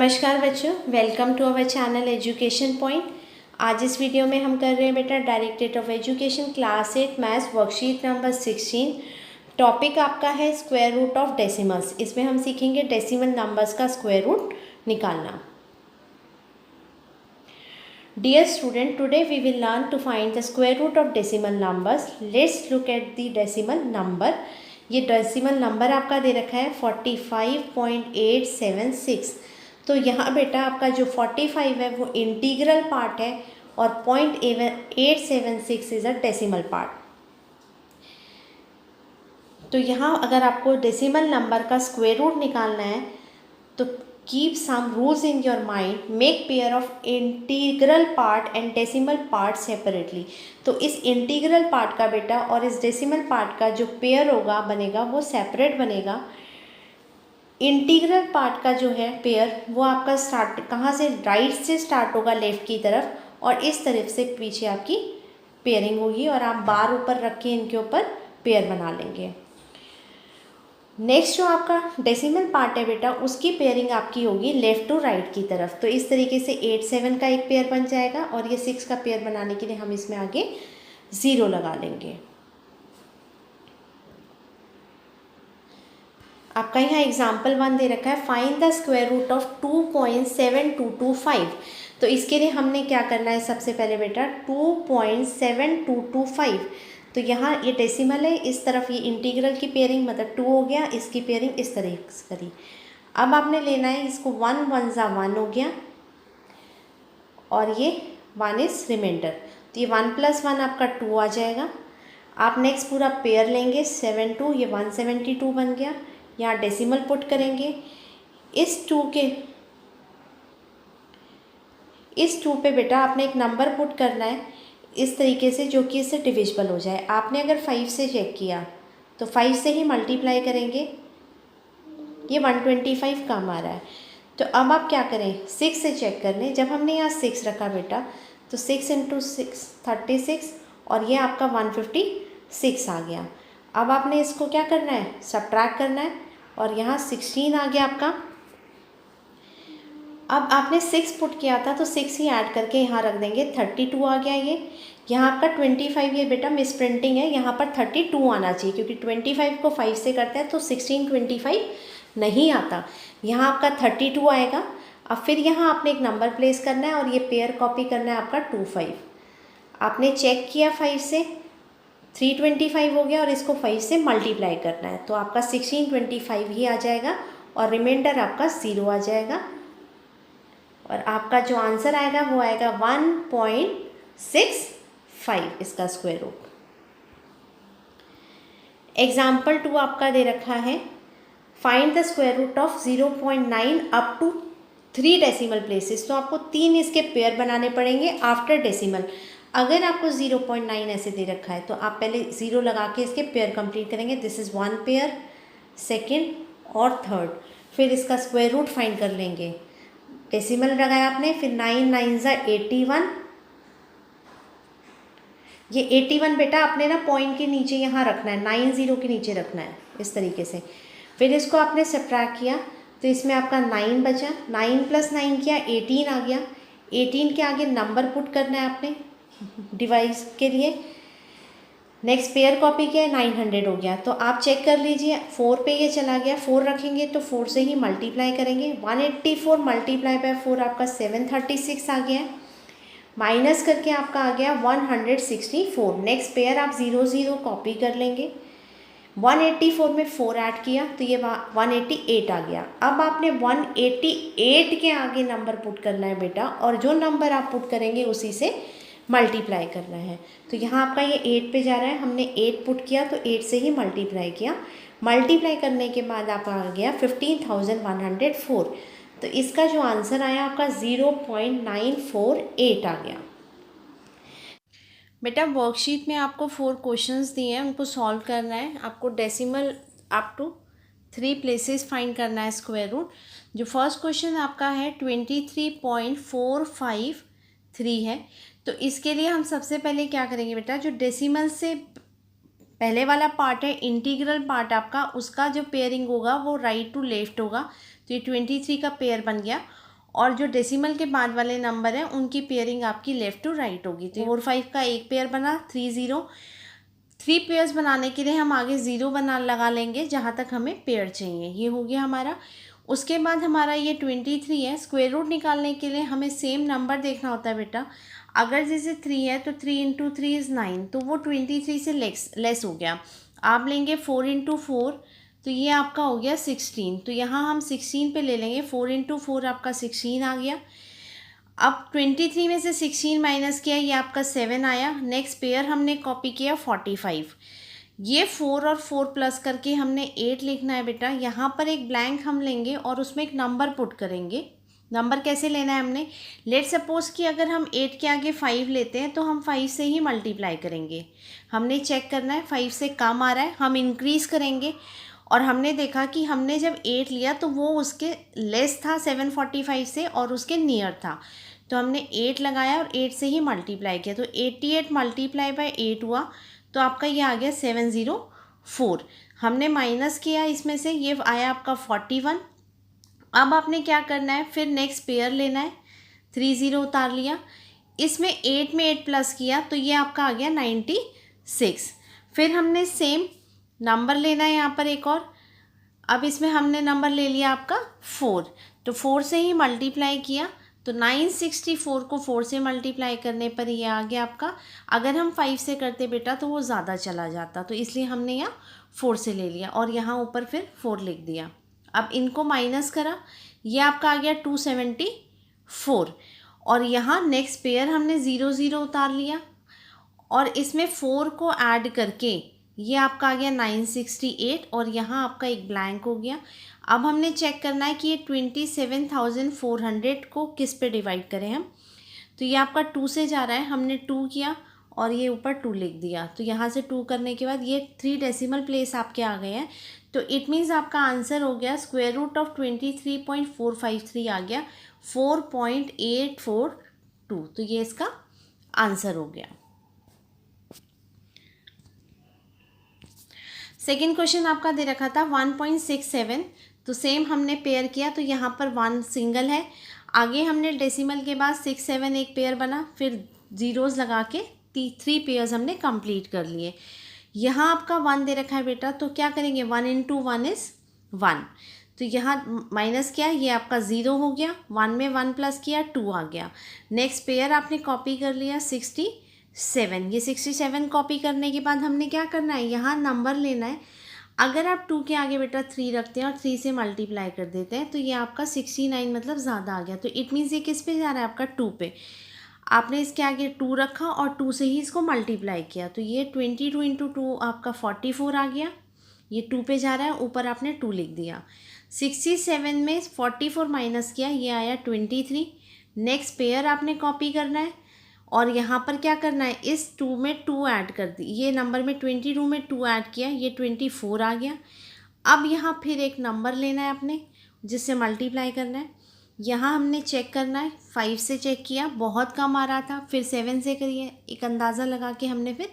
नमस्कार बच्चों, welcome to our channel education point. आज इस वीडियो में हम कर रहे हैं बेटा directorate of education class 8 maths worksheet number 16। Topic आपका है स्क्वायर रूट ऑफ डेसिमल्स। इसमें हम सीखेंगे डेसिमल नंबर्स का स्क्वायर रूट निकालना। Dear student, today we will learn to find the square root of decimal numbers. Let's look at the decimal number. ये decimal number आपका दे रखा है 45.876। तो यहाँ बेटा आपका जो 45 है वो इंटीग्रल पार्ट है और 0.876 इज़ अ डेसिमल पार्ट। तो यहाँ अगर आपको डेसिमल नंबर का स्क्वायर रूट निकालना है तो keep some rules in your mind. Make pair of integral part and decimal part separately. तो इस इंटीग्रल पार्ट का बेटा और इस डेसिमल पार्ट का जो पेयर होगा बनेगा वो सेपरेट बनेगा। इंटीग्रल पार्ट का जो है पेयर वो आपका स्टार्ट कहाँ से, राइट से स्टार्ट होगा लेफ़्ट की तरफ, और इस तरफ से पीछे आपकी पेयरिंग होगी और आप बार ऊपर रख के इनके ऊपर पेयर बना लेंगे। नेक्स्ट जो आपका डेसिमल पार्ट है बेटा उसकी पेयरिंग आपकी होगी लेफ़्ट टू राइट की तरफ। तो इस तरीके से 8 7 का एक पेयर बन जाएगा और ये 6 का पेयर बनाने के लिए हम इसमें आगे 0 लगा लेंगे। आपका यहाँ एग्जाम्पल 1 दे रखा है, find the square root of 2.7225। तो इसके लिए हमने क्या करना है, सबसे पहले बेटा 2.7225। तो यहाँ ये डेसिमल है, इस तरफ ये इंटीग्रल की पेयरिंग मतलब 2 हो गया, इसकी पेयरिंग इस तरह से करी। अब आपने लेना है इसको 1 1 ज़ा 1 हो गया और ये 1 इज़ रिमाइंडर। तो ये 1 + 1 आपका 2 आ जाएगा। आप नेक्स्ट पूरा पेयर लेंगे 7 2, ये 172 बन गया। यहाँ डेसिमल पुट करेंगे। इस 2 पे बेटा आपने एक नंबर पुट करना है इस तरीके से जो कि इससे डिविजिबल हो जाए। आपने अगर 5 से चेक किया तो 5 से ही मल्टीप्लाई करेंगे, ये 125 कम आ रहा है। तो अब आप क्या करें, 6 से चेक कर लें। जब हमने यहाँ 6 रखा बेटा तो 6 × 6 36 और ये आपका 156 आ गया। अब आपने इसको क्या करना है, सब्ट्रैक्ट करना है और यहाँ 16 आ गया आपका। अब आपने 6 पुट किया था तो 6 ही ऐड करके यहाँ रख देंगे, 32 आ गया। ये यहाँ आपका 25, ये बेटा मिस प्रिंटिंग है, यहाँ पर 32 आना चाहिए क्योंकि 25 को 5 से करते हैं तो 16 25 नहीं आता, यहाँ आपका 32 आएगा। अब फिर यहाँ आपने एक नंबर प्लेस करना है और ये पेयर कॉपी करना है आपका 25। आपने चेक किया 5 से 325 हो गया और इसको 5 से मल्टीप्लाई करना है तो आपका 1625 ही आ जाएगा और रिमाइंडर आपका 0 आ जाएगा और आपका जो आंसर आएगा वो आएगा 1.65 इसका स्क्वायर रूट। एग्जाम्पल 2 आपका दे रखा है, find the square root of 0.9 up to 3 decimal places. तो आपको 3 इसके पेयर बनाने पड़ेंगे आफ्टर डेसिमल। अगर आपको 0.9 ऐसे दे रखा है तो आप पहले 0 लगा के इसके पेयर कंप्लीट करेंगे। दिस इज़ 1 पेयर, सेकेंड और थर्ड। फिर इसका स्क्वायर रूट फाइंड कर लेंगे। डेसिमल लगाया आपने, फिर 9 9 ज़ा 81। ये 81 बेटा आपने ना पॉइंट के नीचे यहाँ रखना है, 9 0 के नीचे रखना है इस तरीके से। फिर इसको आपने सब्ट्रैक्ट किया तो इसमें आपका 9 बचा, 9 + 9 किया 18 आ गया। 18 के आगे नंबर पुट करना है आपने डिवाइस के लिए। नेक्स्ट पेयर कॉपी किया 900 हो गया। तो आप चेक कर लीजिए 4 पे ये चला गया, 4 रखेंगे तो 4 से ही मल्टीप्लाई करेंगे। 184 मल्टीप्लाई बाय 4 आपका 736 आ गया, माइनस करके आपका आ गया 164। नेक्स्ट पेयर आप 0 0 कॉपी कर लेंगे। 184 में 4 ऐड किया तो ये 188 आ गया। अब आपने 188 के आगे नंबर पुट करना है बेटा और जो नंबर आप पुट करेंगे उसी से मल्टीप्लाई करना है। तो यहाँ आपका ये 8 पे जा रहा है, हमने 8 पुट किया तो 8 से ही मल्टीप्लाई किया। मल्टीप्लाई करने के बाद आपका आ गया 15,104। तो इसका जो आंसर आया आपका 0.948 आ गया। बेटा वर्कशीट में आपको 4 क्वेश्चंस दिए हैं, उनको सॉल्व करना है। आपको decimal up to 3 places find करना है स्क्वायर रूट। जो फर्स्ट क्वेश्चन आपका है 23.453 है। तो इसके लिए हम सबसे पहले क्या करेंगे बेटा, जो डेसिमल से पहले वाला पार्ट है इंटीग्रल पार्ट आपका, उसका जो पेयरिंग होगा वो राइट टू लेफ्ट होगा। तो ये 23 का पेयर बन गया और जो डेसिमल के बाद वाले नंबर हैं उनकी पेयरिंग आपकी लेफ़्ट टू राइट होगी। तो 4 5 का एक पेयर बना, 3 0। 3 पेयर्स बनाने के लिए हम आगे 0 लगा लेंगे जहाँ तक हमें पेयर चाहिए। ये हो गया हमारा। उसके बाद हमारा ये 23 है। स्क्वायर रूट निकालने के लिए हमें सेम नंबर देखना होता है बेटा। अगर जैसे 3 है तो 3 इंटू 3 इज़ 9, तो वो 23 से लेस हो गया। आप लेंगे 4 इंटू 4, तो ये आपका हो गया 16। तो यहाँ हम 16 पे ले लेंगे। 4 इंटू 4 आपका 16 आ गया। अब 23 में से 16 माइनस किया, ये आपका 7 आया। नेक्स्ट पेयर हमने कॉपी किया 45। ये 4 और 4 प्लस करके हमने 8 लिखना है बेटा। यहाँ पर एक ब्लैंक हम लेंगे और उसमें एक नंबर पुट करेंगे। नंबर कैसे लेना है हमने, लेट सपोज कि अगर हम 8 के आगे 5 लेते हैं तो हम 5 से ही मल्टीप्लाई करेंगे। हमने चेक करना है 5 से कम आ रहा है, हम इंक्रीज़ करेंगे। और हमने देखा कि हमने जब 8 लिया तो वो उसके लेस था 745 से और उसके नियर था, तो हमने 8 लगाया और 8 से ही मल्टीप्लाई किया। तो 88 मल्टीप्लाई बाय 8 हुआ, तो आपका ये आ गया 704। हमने माइनस किया इसमें से, ये आया आपका 41। अब आपने क्या करना है, फिर नेक्स्ट पेयर लेना है। 3 0 उतार लिया, इसमें 8 में 8 प्लस किया तो ये आपका आ गया 96। फिर हमने सेम नंबर लेना है यहाँ पर एक और। अब इसमें हमने नंबर ले लिया आपका 4, तो 4 से ही मल्टीप्लाई किया, तो 964 को 4 से मल्टीप्लाई करने पर ये आ गया आपका। अगर हम 5 से करते बेटा तो वो ज़्यादा चला जाता, तो इसलिए हमने यहाँ 4 से ले लिया और यहाँ ऊपर फिर 4 लिख दिया। अब इनको माइनस करा, ये आपका आ गया 274। और यहाँ नेक्स्ट पेयर हमने 0 0 उतार लिया और इसमें 4 को ऐड करके ये आपका आ गया 968 और यहाँ आपका एक ब्लैंक हो गया। अब हमने चेक करना है कि ये 27,400 को किस पे डिवाइड करें हम। तो ये आपका 2 से जा रहा है, हमने 2 किया और ये ऊपर 2 लिख दिया। तो यहाँ से 2 करने के बाद ये 3 डेसिमल प्लेस आपके आ गए हैं। तो इट मीन्स आपका आंसर हो गया स्क्वायर रूट ऑफ 23.453 आ गया 4.842। तो ये इसका आंसर हो गया। सेकेंड क्वेश्चन आपका दे रखा था 1.67, तो सेम हमने पेयर किया, तो यहाँ पर 1 सिंगल है। आगे हमने डेसिमल के बाद 6 7 एक पेयर बना, फिर जीरोज़ लगा के 3 पेयर्स हमने कंप्लीट कर लिए। यहाँ आपका 1 दे रखा है बेटा, तो क्या करेंगे, 1 इंटू 1 इज़ 1। तो यहाँ माइनस किया, ये आपका 0 हो गया। 1 में 1 प्लस किया, 2 आ गया। नेक्स्ट पेयर आपने कॉपी कर लिया 67। ये 67 कॉपी करने के बाद हमने क्या करना है, यहाँ नंबर लेना है। अगर आप 2 के आगे बेटा 3 रखते हैं और 3 से मल्टीप्लाई कर देते हैं तो ये आपका 69 मतलब ज़्यादा आ गया। तो इट मीन्स ये किस पे जा रहा है, आपका 2 पे। आपने इसके आगे 2 रखा और 2 से ही इसको मल्टीप्लाई किया, तो ये 22 इंटू 2 आपका 44 आ गया। ये 2 पे जा रहा है, ऊपर आपने 2 लिख दिया। 67 में 44 माइनस किया, ये आया 23। नेक्स्ट पेयर आपने कॉपी करना है और यहाँ पर क्या करना है, इस 2 में 2 ऐड कर दी। ये नंबर में 22 में 2 ऐड किया, ये 24 आ गया। अब यहाँ फिर एक नंबर लेना है आपने जिससे मल्टीप्लाई करना है। यहाँ हमने चेक करना है, 5 से चेक किया, बहुत कम आ रहा था, फिर 7 से करिए, एक अंदाज़ा लगा के हमने फिर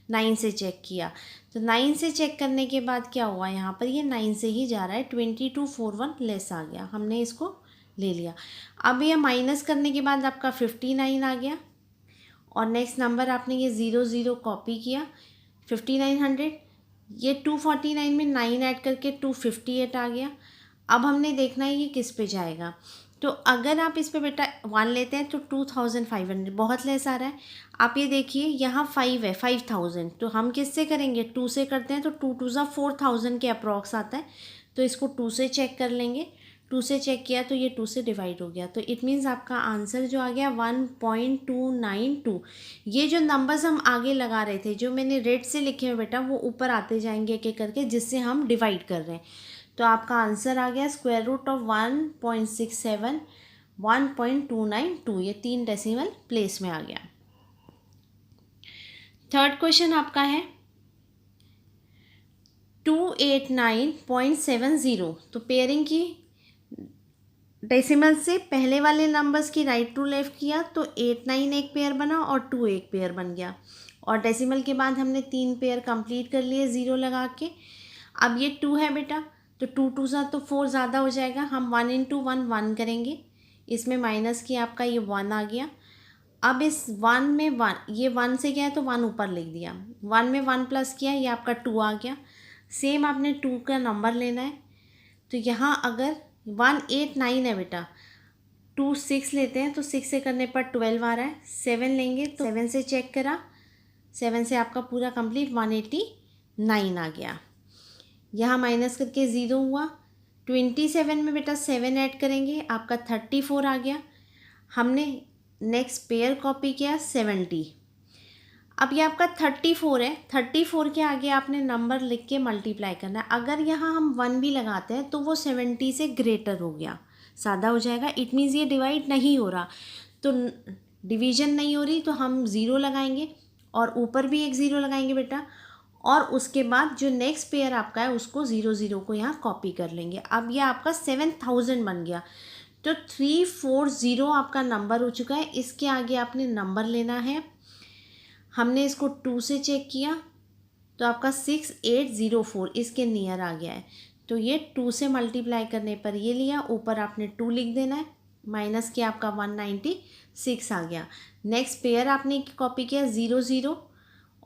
9 से चेक किया। तो 9 से चेक करने के बाद क्या हुआ, यहाँ पर ये 9 से ही जा रहा है, 2241 लेस आ गया, हमने इसको ले लिया। अब ये माइनस करने के बाद आपका 59 आ गया और नेक्स्ट नंबर आपने ये 0 0 कॉपी किया 5900। ये 249 में 9 ऐड करके 258 आ गया। अब हमने देखना है ये किस पे जाएगा। तो अगर आप इस पे बेटा 1 लेते हैं तो 2500, बहुत लेस आ रहा है। आप ये देखिए यहाँ 5 है, 5000, तो हम किससे करेंगे, 2 से करते हैं तो 2 2 ज़ा 4000 के अप्रॉक्स आता है। तो इसको 2 से चेक कर लेंगे, 2 से चेक किया तो ये 2 से डिवाइड हो गया। तो इट मीन्स आपका आंसर जो आ गया 1.292। ये जो नंबर्स हम आगे लगा रहे थे, जो मैंने रेड से लिखे हुए बेटा, वो ऊपर आते जाएंगे एक एक करके, जिससे हम डिवाइड कर रहे हैं। तो आपका आंसर आ गया स्क्वायर रूट ऑफ 1.67 1.292। ये 3 डेसिमल प्लेस में आ गया। थर्ड क्वेश्चन आपका है 289.70। तो पेयरिंग की डेसिमल से पहले वाले नंबर्स की राइट टू लेफ्ट किया तो 89 एक पेयर बना और 2 एक पेयर बन गया। और डेसिमल के बाद हमने 3 पेयर कंप्लीट कर लिए 0 लगा के। अब ये 2 है बेटा, तो 2 2 सा तो 4 ज़्यादा हो जाएगा, हम 1 इंटू 1 1 करेंगे। इसमें माइनस किया आपका ये 1 आ गया। अब इस 1 में 1, ये 1 से गया है तो 1 ऊपर लिख दिया, 1 में 1 प्लस किया, ये आपका 2 आ गया। सेम आपने 2 का नंबर लेना है, तो यहाँ अगर 1 8 9 है बेटा, 2 6 लेते हैं तो 6 से करने पर 12 आ रहा है, 7 लेंगे तो 7 से चेक करा, 7 से आपका पूरा कंप्लीट 189 आ गया। यहाँ माइनस करके 0 हुआ। 27 में बेटा 7 ऐड करेंगे, आपका 34 आ गया। हमने नेक्स्ट पेयर कॉपी किया 70। अब ये आपका 34 है, 34 के आगे आपने नंबर लिख के मल्टीप्लाई करना है। अगर यहाँ हम 1 भी लगाते हैं तो वो 70 से ग्रेटर हो गया, सादा हो जाएगा। इट मीन्स ये डिवाइड नहीं हो रहा, तो डिवीजन नहीं हो रही, तो हम 0 लगाएंगे और ऊपर भी एक 0 लगाएंगे बेटा, और उसके बाद जो नेक्स्ट पेयर आपका है उसको 0 0 को यहाँ कॉपी कर लेंगे। अब ये आपका 7000 बन गया, तो 340 आपका नंबर हो चुका है। इसके आगे आपने नंबर लेना है। हमने इसको 2 से चेक किया तो आपका 6804 इसके नियर आ गया है, तो ये 2 से मल्टीप्लाई करने पर ये लिया, ऊपर आपने 2 लिख देना है, माइनस किया आपका 196 आ गया। नेक्स्ट पेयर आपने कॉपी किया 0 0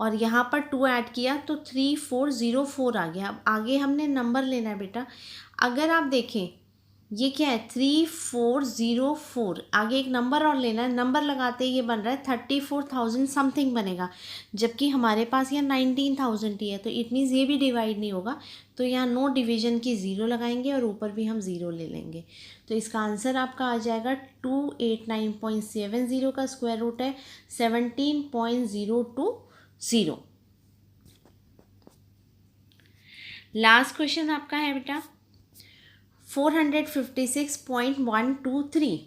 और यहाँ पर 2 ऐड किया तो 3404 आ गया। अब आगे हमने नंबर लेना है बेटा। अगर आप देखें ये क्या है 3404, आगे एक नंबर और लेना है, नंबर लगाते ही ये बन रहा है 34,000 समथिंग बनेगा, जबकि हमारे पास यहाँ 19,000 ही है, तो इट मीन्स ये भी डिवाइड नहीं होगा, तो यहाँ नो डिवीजन की 0 लगाएंगे और ऊपर भी हम 0 ले लेंगे। तो इसका आंसर आपका आ जाएगा 289.70 का स्क्वायर रूट है 17.020। लास्ट क्वेश्चन आपका है बेटा 456.123।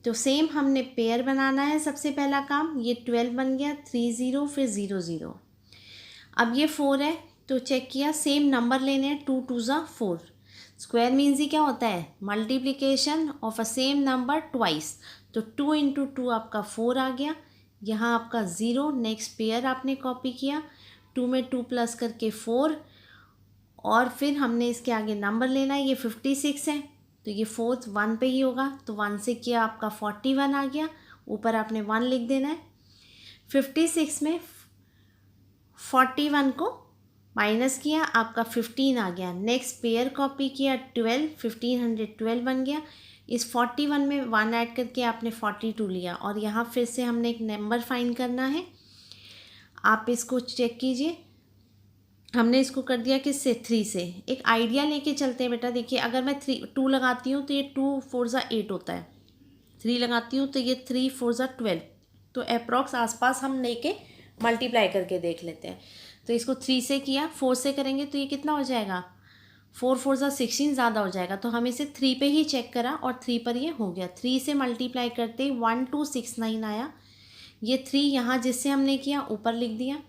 तो सेम हमने पेयर बनाना है, सबसे पहला काम, ये 12 बन गया, 3 0 फिर 0 0। अब ये 4 है तो चेक किया, सेम नंबर लेने हैं, 2 2 ज़ा 4। स्क्वायर मीन्स ही क्या होता है, multiplication of a same number twice, तो 2 × 2 आपका 4 आ गया। यहाँ आपका 0, नेक्स्ट पेयर आपने कॉपी किया, 2 में 2 प्लस करके 4, और फिर हमने इसके आगे नंबर लेना है, ये 56 है तो ये 4th 1 पे ही होगा, तो 1 से किया आपका 41 आ गया, ऊपर आपने 1 लिख देना है। 56 में 41 को माइनस किया, आपका 15 आ गया। नेक्स्ट पेयर कॉपी किया 12, 1512 बन गया। इस 41 में 1 ऐड करके आपने 42 लिया, और यहाँ फिर से हमने एक नंबर फाइंड करना है। आप इसको चेक कीजिए, हमने इसको कर दिया किससे, 3 से। एक आइडिया लेके चलते हैं बेटा। देखिए अगर मैं 2 लगाती हूँ तो ये 2 4 ज़ा 8 होता है, 3 लगाती हूँ तो ये 3 4 ज़ा 12, तो अप्रॉक्स आसपास हम लेके मल्टीप्लाई करके देख लेते हैं। तो इसको 3 से किया, 4 से करेंगे तो ये कितना हो जाएगा, 4 4 ज़ा 16 ज़्यादा हो जाएगा, तो हम इसे 3 पे ही चेक करा और 3 पर ये हो गया। 3 से मल्टीप्लाई करते 1269 आया, ये 3 यहाँ जिससे हमने किया ऊपर लिख दिया।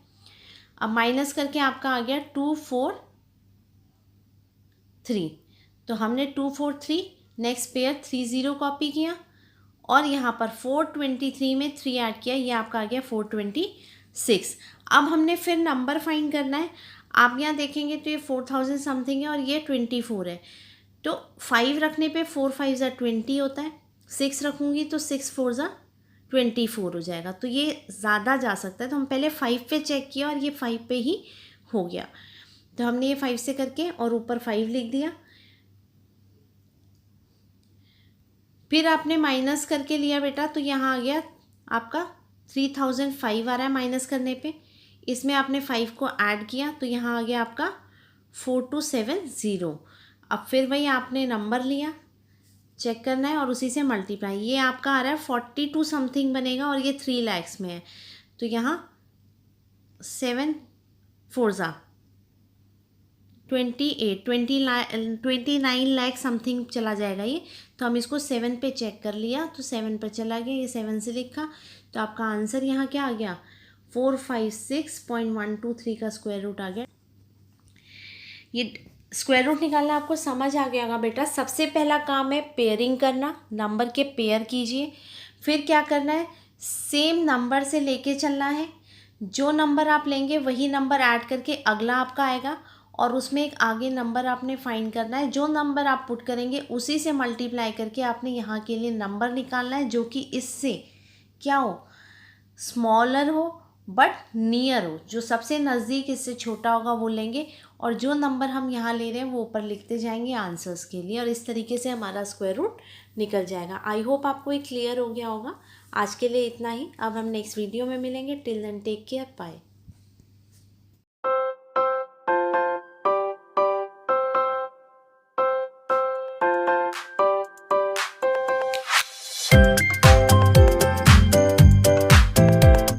अब माइनस करके आपका आ गया 243, तो हमने 243 नेक्स्ट पेयर 30 कॉपी किया, और यहाँ पर 423 में 3 ऐड किया, ये आपका आ गया 426। अब हमने फिर नंबर फाइंड करना है। आप यहाँ देखेंगे तो ये 4000 समथिंग है और ये 24 है, तो 5 रखने पे 4 5 ज़ा 20 होता है, 6 रखूँगी तो 6 4 ज़ा 24 हो जाएगा, तो ये ज़्यादा जा सकता है। तो हम पहले 5 पे चेक किया और ये 5 पे ही हो गया, तो हमने ये 5 से करके और ऊपर 5 लिख दिया। फिर आपने माइनस करके लिया बेटा, तो यहाँ आ गया आपका 3005 आ रहा है माइनस करने पे। इसमें आपने 5 को ऐड किया तो यहाँ आ गया आपका 4270। अब फिर वही आपने नंबर लिया, चेक करना है और उसी से मल्टीप्लाई। ये आपका आ रहा है 42 समथिंग बनेगा और ये 3 lakhs में है, तो यहाँ 7 4 ज़ा 29 लाख समथिंग चला जाएगा ये, तो हम इसको 7 पे चेक कर लिया तो 7 पर चला गया, ये 7 से लिखा, तो आपका आंसर यहाँ क्या आ गया 456.123 का स्क्वायर रूट आ गया। ये स्क्वायर रूट निकालना आपको समझ आ गया होगा बेटा। सबसे पहला काम है पेयरिंग करना, नंबर के पेयर कीजिए। फिर क्या करना है, सेम नंबर से लेके चलना है, जो नंबर आप लेंगे वही नंबर ऐड करके अगला आपका आएगा, और उसमें एक आगे नंबर आपने फाइंड करना है। जो नंबर आप पुट करेंगे उसी से मल्टीप्लाई करके आपने यहाँ के लिए नंबर निकालना है, जो कि इससे क्या हो, स्मॉलर हो बट नियर हो। जो सबसे नज़दीक इससे छोटा होगा वो लेंगे, और जो नंबर हम यहाँ ले रहे हैं वो ऊपर लिखते जाएंगे आंसर्स के लिए, और इस तरीके से हमारा स्क्वायर रूट निकल जाएगा। आई होप आपको ये क्लियर हो गया होगा। आज के लिए इतना ही। अब हम नेक्स्ट वीडियो में मिलेंगे। Till then take care, bye.